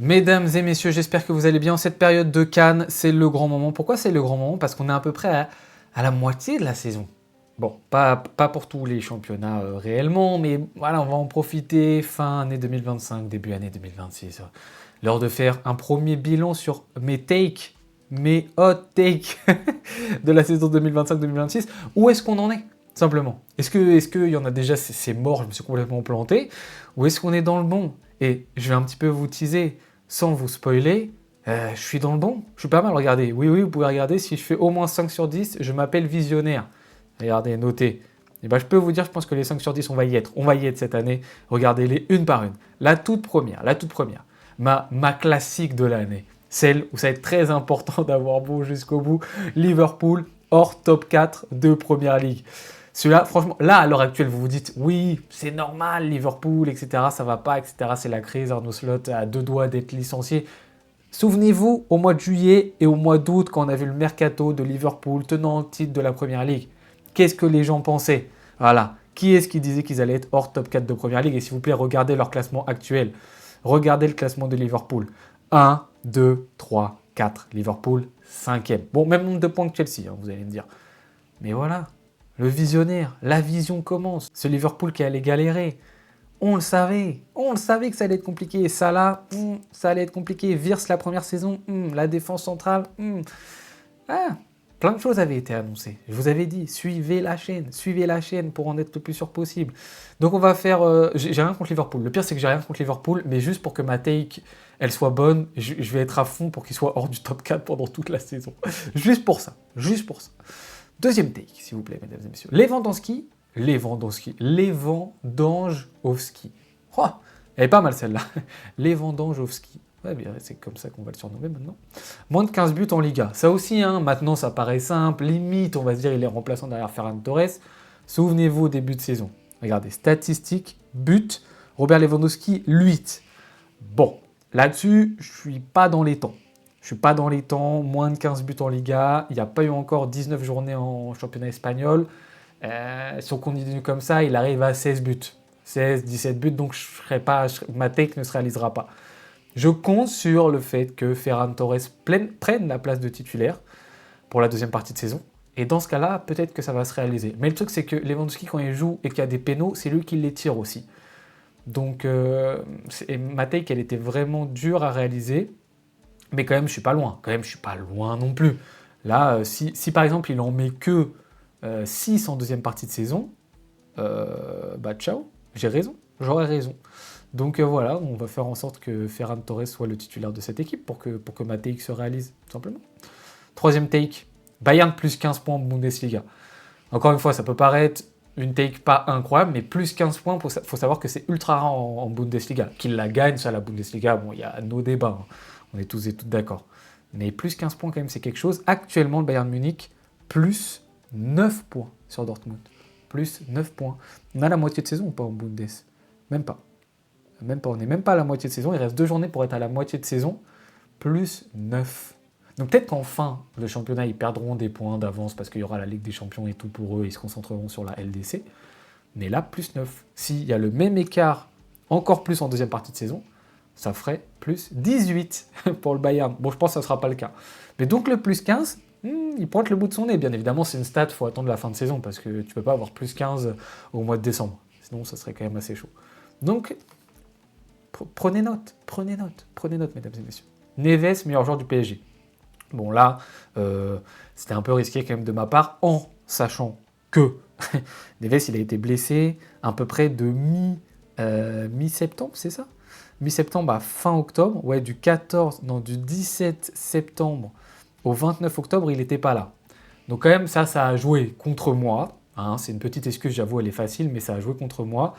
Mesdames et messieurs, j'espère que vous allez bien. Cette période de Cannes, c'est le grand moment. Pourquoi c'est le grand moment? Parce qu'on est à peu près à la moitié de la saison. Bon, pas pour tous les championnats réellement, mais voilà, on va en profiter fin année 2025, début année 2026. L'heure de faire un premier bilan sur mes hot takes de la saison 2025-2026. Où est-ce qu'on en est? Simplement. Est-ce qu'il y en a déjà, c'est mort, je me suis complètement planté, ou est-ce qu'on est dans le bon? Et je vais un petit peu vous teaser, sans vous spoiler, je suis dans le bon, je suis pas mal, regardez. Oui, oui, vous pouvez regarder, si je fais au moins 5 sur 10, je m'appelle visionnaire. Regardez, notez. Et ben, je peux vous dire, je pense que les 5 sur 10, on va y être cette année. Regardez-les une par une. La toute première. Ma classique de l'année. Celle où ça va être très important d'avoir beau jusqu'au bout. Liverpool, hors top 4 de Première Ligue. Celui-là, franchement, là, à l'heure actuelle, vous vous dites, oui, c'est normal, Liverpool, etc., ça va pas, etc., c'est la crise, Arnaud Slot a deux doigts d'être licencié. Souvenez-vous, au mois de juillet et au mois d'août, quand on a vu le mercato de Liverpool tenant le titre de la Première Ligue, qu'est-ce que les gens pensaient? Voilà. Qui est-ce qui disait qu'ils allaient être hors top 4 de Première Ligue? Et s'il vous plaît, regardez leur classement actuel. Regardez le classement de Liverpool. 1, 2, 3, 4. Liverpool, 5e. Bon, même nombre de points que Chelsea, hein, vous allez me dire. Mais voilà, le visionnaire, la vision commence. Ce Liverpool qui allait galérer. On le savait que ça allait être compliqué. Et ça là, ça allait être compliqué. Virse la première saison, la défense centrale, ah, plein de choses avaient été annoncées. Je vous avais dit, suivez la chaîne pour en être le plus sûr possible. Donc on va faire, j'ai rien contre Liverpool. Le pire c'est que j'ai rien contre Liverpool, mais juste pour que ma take, elle soit bonne, je vais être à fond pour qu'il soit hors du top 4 pendant toute la saison. Juste pour ça. Deuxième take, s'il vous plaît, mesdames et messieurs. Lewandowski. Oh, elle est pas mal celle-là. Lewandowski. Ouais, bien, c'est comme ça qu'on va le surnommer maintenant. Moins de 15 buts en Liga. Ça aussi, hein, maintenant, ça paraît simple. Limite, on va se dire, il est remplaçant derrière Ferran Torres. Souvenez-vous au début de saison. Regardez, statistiques, buts. Robert Lewandowski, 8. Bon, là-dessus, je suis pas dans les temps. Moins de 15 buts en Liga. Il n'y a pas eu encore 19 journées en championnat espagnol. Si on continue comme ça, il arrive à 16 buts. 16, 17 buts, donc ma take ne se réalisera pas. Je compte sur le fait que Ferran Torres prenne la place de titulaire pour la deuxième partie de saison. Et dans ce cas-là, peut-être que ça va se réaliser. Mais le truc, c'est que Lewandowski, quand il joue et qu'il y a des pénaux, c'est lui qui les tire aussi. Donc, ma take, elle était vraiment dure à réaliser. Mais quand même, je suis pas loin. Non plus. Là, si par exemple, il en met que 6 en deuxième partie de saison, bah ciao, j'aurais raison. Donc voilà, on va faire en sorte que Ferran Torres soit le titulaire de cette équipe pour que ma take se réalise, tout simplement. Troisième take, Bayern plus 15 points en Bundesliga. Encore une fois, ça peut paraître une take pas incroyable, mais plus 15 points, il faut savoir que c'est ultra rare en Bundesliga. Qu'il la gagne, ça, la Bundesliga, bon, il y a nos débats, hein. On est tous et toutes d'accord. Mais plus 15 points, quand même, c'est quelque chose. Actuellement, le Bayern Munich, plus 9 points sur Dortmund. Plus 9 points. On a la moitié de saison ou pas en Bundes? Même pas. On n'est même pas à la moitié de saison. Il reste 2 journées pour être à la moitié de saison. Plus 9. Donc peut-être qu'en fin de championnat, ils perdront des points d'avance parce qu'il y aura la Ligue des Champions et tout pour eux. Ils se concentreront sur la LDC. Mais là, plus 9. S'il y a le même écart, encore plus en deuxième partie de saison, ça ferait plus 18 pour le Bayern. Bon, je pense que ça ne sera pas le cas. Mais donc le plus 15, il pointe le bout de son nez. Bien évidemment, c'est une stat, il faut attendre la fin de saison parce que tu ne peux pas avoir plus 15 au mois de décembre. Sinon, ça serait quand même assez chaud. Donc, prenez note, mesdames et messieurs. Neves, meilleur joueur du PSG. Bon, là, c'était un peu risqué quand même de ma part, en sachant que Neves, il a été blessé à peu près de mi-septembre, c'est ça? Mi-septembre à fin octobre, ouais, du 17 septembre au 29 octobre, il n'était pas là. Donc quand même, ça a joué contre moi. Hein, c'est une petite excuse, j'avoue, elle est facile, mais ça a joué contre moi.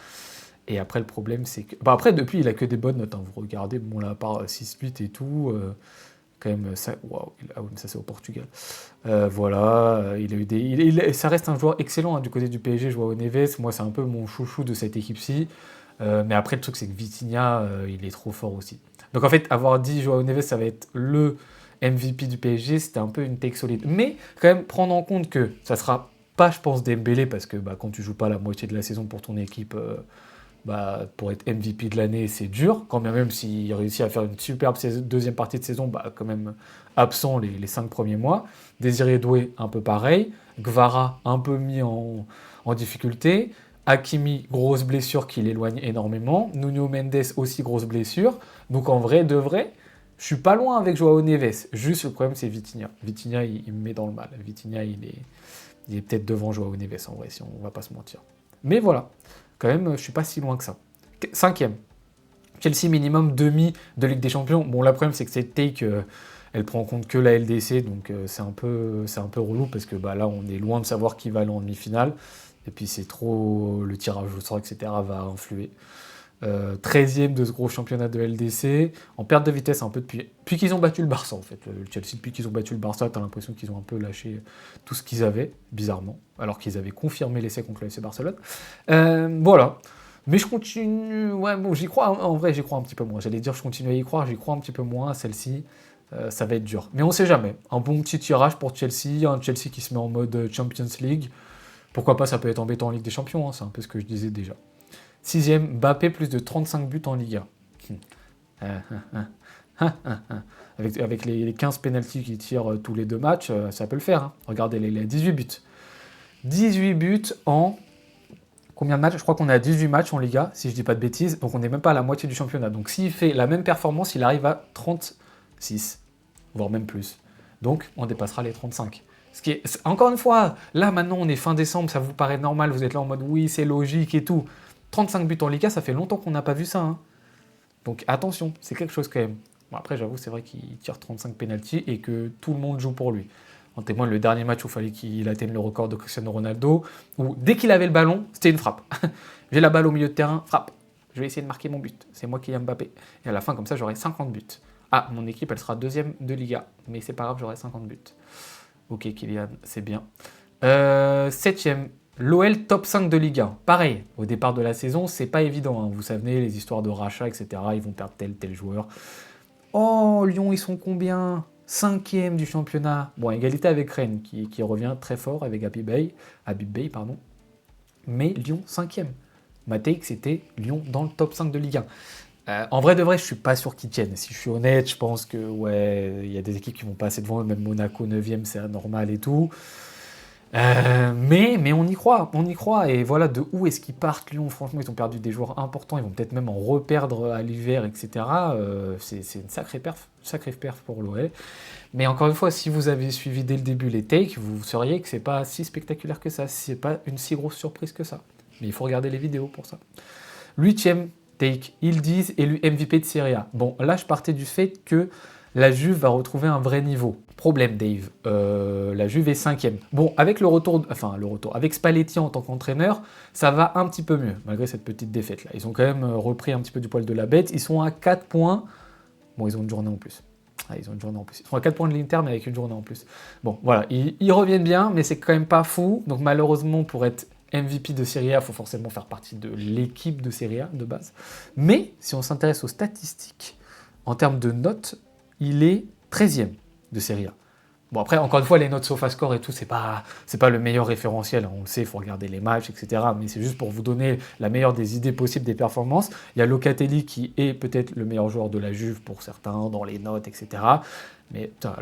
Et après, le problème, c'est que... Bah, après, depuis, il a que des bonnes notes. Hein. Vous regardez, bon, là, à part 6-8 et tout, quand même, ça... Waouh, ah oui, mais ça, c'est au Portugal. Voilà, il a eu des... ça reste un joueur excellent hein, du côté du PSG, Joao Neves. Moi, c'est un peu mon chouchou de cette équipe-ci. Mais après, le truc, c'est que Vitinha, il est trop fort aussi. Donc, en fait, avoir dit Joao Neves, ça va être le MVP du PSG, c'était un peu une take solide. Mais, quand même, prendre en compte que ça sera pas, je pense, Dembélé, parce que bah, quand tu joues pas la moitié de la saison pour ton équipe, pour être MVP de l'année, c'est dur, quand bien même s'il réussit à faire une superbe deuxième partie de saison, quand même absent les 5 premiers mois. Désiré Doué, un peu pareil. Gvara, un peu mis en difficulté. Hakimi, grosse blessure qui l'éloigne énormément. Nuno Mendes, aussi grosse blessure. Donc en vrai, de vrai, je suis pas loin avec Joao Neves. Juste le problème, c'est Vitinha. Vitinha, il me met dans le mal. Vitinha, il est peut-être devant Joao Neves, en vrai, si on va pas se mentir. Mais voilà, quand même, je suis pas si loin que ça. 5e. Chelsea minimum demi de Ligue des Champions. Bon, le problème, c'est que cette take, elle prend en compte que la LDC, donc c'est un peu relou parce que là, on est loin de savoir qui va aller en demi-finale. Et puis, c'est trop le tirage au sort, etc. va influer. 13e de ce gros championnat de LDC, en perte de vitesse un peu depuis qu'ils ont battu le Barça en fait. Le Chelsea, depuis qu'ils ont battu le Barça, t'as l'impression qu'ils ont un peu lâché tout ce qu'ils avaient, bizarrement, alors qu'ils avaient confirmé l'essai contre le FC Barcelone. Voilà. Mais je continue, ouais bon j'y crois, en vrai j'y crois un petit peu moins. J'allais dire je continue à y croire, j'y crois un petit peu moins, celle-ci, ça va être dur. Mais on sait jamais. Un bon petit tirage pour Chelsea, un Chelsea qui se met en mode Champions League. Pourquoi pas, ça peut être embêtant en Ligue des Champions, hein, c'est un peu ce que je disais déjà. 6e, Mbappé, plus de 35 buts en Liga. Avec les 15 pénaltys qu'il tire tous les 2 matchs, ça peut le faire. Hein. Regardez les 18 buts. 18 buts en... Combien de matchs? Je crois qu'on est à 18 matchs en Liga, si je dis pas de bêtises. Donc on n'est même pas à la moitié du championnat. Donc s'il fait la même performance, il arrive à 36, voire même plus. Donc on dépassera les 35. Ce qui est, encore une fois, là maintenant on est fin décembre, ça vous paraît normal, vous êtes là en mode oui, c'est logique et tout. 35 buts en Liga, ça fait longtemps qu'on n'a pas vu ça. Hein. Donc attention, c'est quelque chose quand même. Bon, après, j'avoue, c'est vrai qu'il tire 35 pénaltys et que tout le monde joue pour lui. En témoigne le dernier match où il fallait qu'il atteigne le record de Cristiano Ronaldo, où dès qu'il avait le ballon, c'était une frappe. J'ai la balle au milieu de terrain, frappe. Je vais essayer de marquer mon but. C'est moi qui ai Mbappé. Et à la fin, comme ça, j'aurai 50 buts. Ah, mon équipe, elle sera 2e de Liga. Mais c'est pas grave, j'aurai 50 buts. Ok, Kylian, c'est bien. 7e. L'OL top 5 de Ligue 1. Pareil, au départ de la saison, c'est pas évident. Hein. Vous savez, les histoires de rachat, etc. Ils vont perdre tel joueur. Oh, Lyon, ils sont combien? 5e du championnat. Bon, égalité avec Rennes, qui revient très fort avec Habib Bey. Mais Lyon, 5e. Ma take, c'était Lyon dans le top 5 de Ligue 1. En vrai de vrai, je suis pas sûr qu'ils tiennent. Si je suis honnête, je pense que il y a des équipes qui vont passer devant eux, même Monaco 9e, c'est normal et tout. Mais on y croit, et voilà de où est-ce qu'ils partent Lyon, franchement ils ont perdu des joueurs importants, ils vont peut-être même en reperdre à l'hiver, etc. C'est une sacrée perf pour l'OL. Mais encore une fois, si vous avez suivi dès le début les takes, vous sauriez que c'est pas si spectaculaire que ça, c'est pas une si grosse surprise que ça. Mais il faut regarder les vidéos pour ça. 8e take, ils disent élu MVP de Serie A. Bon, là je partais du fait que la Juve va retrouver un vrai niveau. Problème, Dave. La Juve est 5e. Bon, avec avec Spalletti en tant qu'entraîneur, ça va un petit peu mieux, malgré cette petite défaite là. Ils ont quand même repris un petit peu du poil de la bête. Ils sont à 4 points. Bon, ils ont une journée en plus. Ils sont à 4 points de l'Inter, mais avec une journée en plus. Bon, voilà, ils reviennent bien, mais c'est quand même pas fou. Donc malheureusement, pour être MVP de Serie A, il faut forcément faire partie de l'équipe de Serie A de base. Mais si on s'intéresse aux statistiques, en termes de notes, il est 13e de Serie A. Bon après, encore une fois, les notes SofaScore et tout, c'est pas le meilleur référentiel, on le sait, il faut regarder les matchs, etc. Mais c'est juste pour vous donner la meilleure des idées possibles des performances. Il y a Locatelli qui est peut-être le meilleur joueur de la Juve pour certains, dans les notes, etc. Mais putain,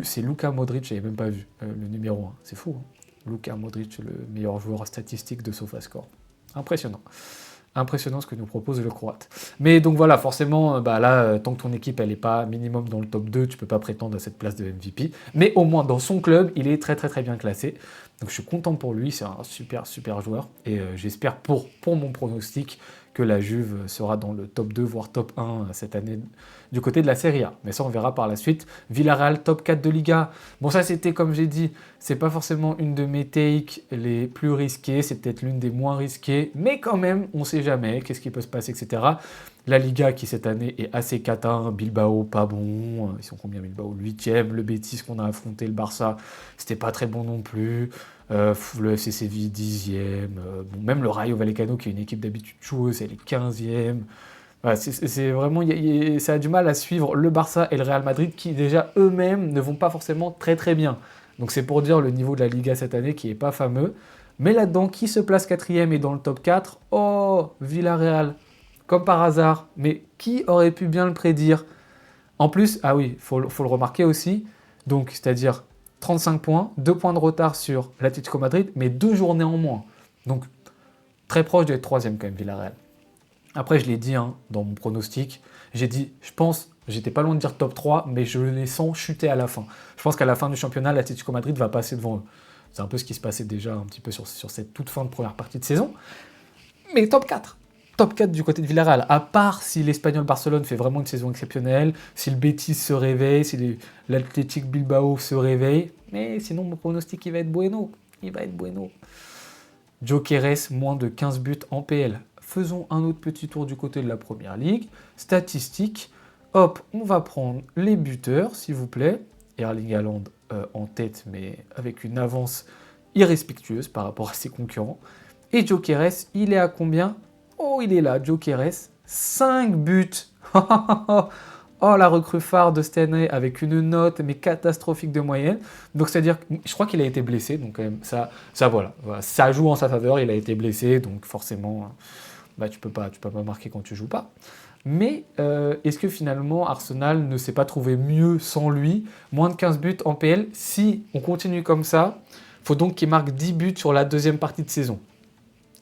c'est Luka Modric, j'avais même pas vu, le numéro 1, c'est fou. Hein. Luka Modric, le meilleur joueur statistique de SofaScore. Impressionnant ce que nous propose le Croate. Mais donc voilà, forcément, là, tant que ton équipe elle n'est pas minimum dans le top 2, tu peux pas prétendre à cette place de MVP. Mais au moins dans son club, il est très très très bien classé. Donc je suis content pour lui, c'est un super super joueur. Et j'espère pour mon pronostic que la Juve sera dans le top 2, voire top 1 cette année du côté de la Serie A. Mais ça, on verra par la suite. Villarreal, top 4 de Liga. Bon, ça, c'était, comme j'ai dit, c'est pas forcément une de mes takes les plus risquées. C'est peut-être l'une des moins risquées. Mais quand même, on sait jamais. Qu'est-ce qui peut se passer, etc. La Liga, qui cette année est assez catin. Bilbao, pas bon. Ils sont combien, Bilbao? 8e. Le Betis qu'on a affronté, le Barça, c'était pas très bon non plus. Le FC Séville 10e, même le Rayo Vallecano qui est une équipe d'habitude joueuse, elle est 15e. Voilà, c'est vraiment, ça a du mal à suivre le Barça et le Real Madrid qui déjà eux-mêmes ne vont pas forcément très très bien. Donc c'est pour dire le niveau de la Liga cette année qui est pas fameux. Mais là-dedans, qui se place quatrième et dans le top 4? Oh, Villarreal, comme par hasard. Mais qui aurait pu bien le prédire? En plus, ah oui, faut le remarquer aussi, donc c'est-à-dire 35 points, 2 points de retard sur l'Atlético Madrid, mais 2 journées en moins. Donc très proche d'être troisième quand même, Villarreal. Après, je l'ai dit hein, dans mon pronostic, j'ai dit, je pense, j'étais pas loin de dire top 3, mais je les sens chuter à la fin. Je pense qu'à la fin du championnat, l'Atlético Madrid va passer devant eux. C'est un peu ce qui se passait déjà un petit peu sur cette toute fin de première partie de saison. Mais top 4. Top 4 du côté de Villarreal, à part si l'Espagnol Barcelone fait vraiment une saison exceptionnelle, si le Betis se réveille, si l'Athletic Bilbao se réveille, mais sinon mon pronostic il va être bueno. Il va être bueno. Gyökeres, moins de 15 buts en PL. Faisons un autre petit tour du côté de la Première Ligue. Statistiques. Hop, on va prendre les buteurs, s'il vous plaît. Erling Haaland en tête, mais avec une avance irrespectueuse par rapport à ses concurrents. Et Gyökeres, il est à combien? Oh, il est là, Gyökeres. 5 buts. Oh, la recrue phare de cette année avec une note mais catastrophique de moyenne. Donc c'est-à-dire, je crois qu'il a été blessé, donc quand même ça voilà, ça joue en sa faveur. Il a été blessé, donc forcément, bah tu peux pas marquer quand tu joues pas. Mais est-ce que finalement Arsenal ne s'est pas trouvé mieux sans lui? Moins de 15 buts en PL. Si on continue comme ça, faut donc qu'il marque 10 buts sur la deuxième partie de saison.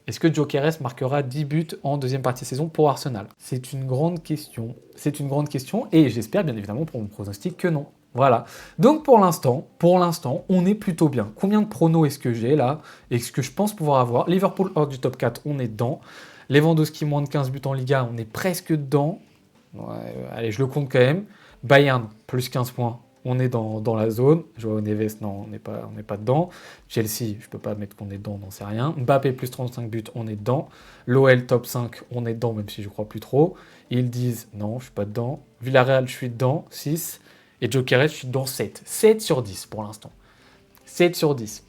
Est-ce que Gyökeres marquera 10 buts en deuxième partie de saison pour Arsenal? C'est une grande question. C'est une grande question et j'espère bien évidemment pour mon pronostic que non. Voilà. Donc pour l'instant, on est plutôt bien. Combien de pronos est-ce que j'ai là? Est-ce que je pense pouvoir avoir? Liverpool hors du top 4, on est dedans. Lewandowski moins de 15 buts en Liga, on est presque dedans. Ouais, allez, je le compte quand même. Bayern, plus 15 points, on est dans la zone. Joao Neves, non, on n'est pas dedans. Chelsea, je ne peux pas mettre qu'on est dedans, n'en sais rien. Mbappé, plus 35 buts, on est dedans. L'OL, top 5, on est dedans, même si je ne crois plus trop. Ils disent, non, je ne suis pas dedans. Villarreal, je suis dedans, 6. Et Gyökeres, je suis dedans, 7. 7 sur 10 pour l'instant. 7 sur 10.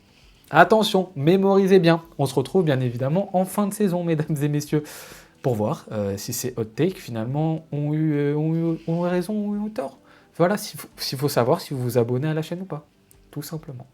Attention, mémorisez bien. On se retrouve bien évidemment en fin de saison, mesdames et messieurs, pour voir si ces hot takes finalement ont eu raison ou ont eu tort. Voilà, s'il faut savoir si vous vous abonnez à la chaîne ou pas, tout simplement.